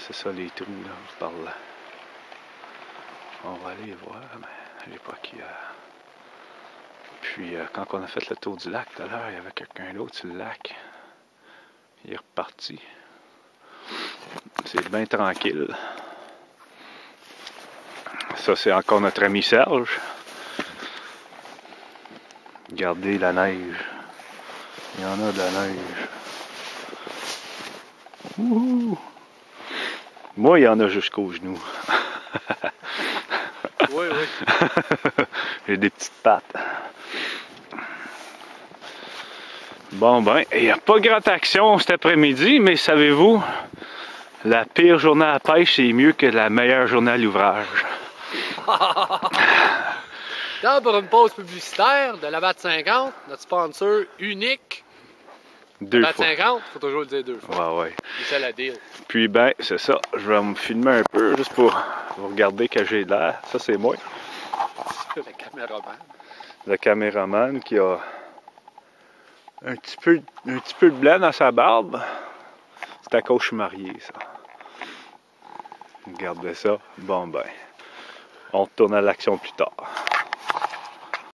C'est ça les trous là, je parle. On va aller voir, mais à l'époque, puis quand on a fait le tour du lac tout à l'heure, il y avait quelqu'un d'autre sur le lac. Il est reparti. C'est bien tranquille. Ça, c'est encore notre ami Serge. Regardez la neige. Il y en a de la neige. Wouhou! Moi, il y en a jusqu'aux genoux. Oui, oui. J'ai des petites pattes. Bon ben, il n'y a pas grande action cet après-midi, mais savez-vous, la pire journée à la pêche, c'est mieux que la meilleure journée à l'ouvrage. Là, pour une pause publicitaire de la BAT50, notre sponsor unique. Deux la fois. BAT50, faut toujours le dire deux fois. Ouais. C'est ça la deal. Puis ben, c'est ça, je vais me filmer un peu, juste pour vous regarder que j'ai de l'air. Ça, c'est moi. Le caméraman. Le caméraman qui a un petit peu de blanc dans sa barbe. C'est à cause que je suis marié, ça. Regardez ça. Bon ben, on retourne à l'action plus tard.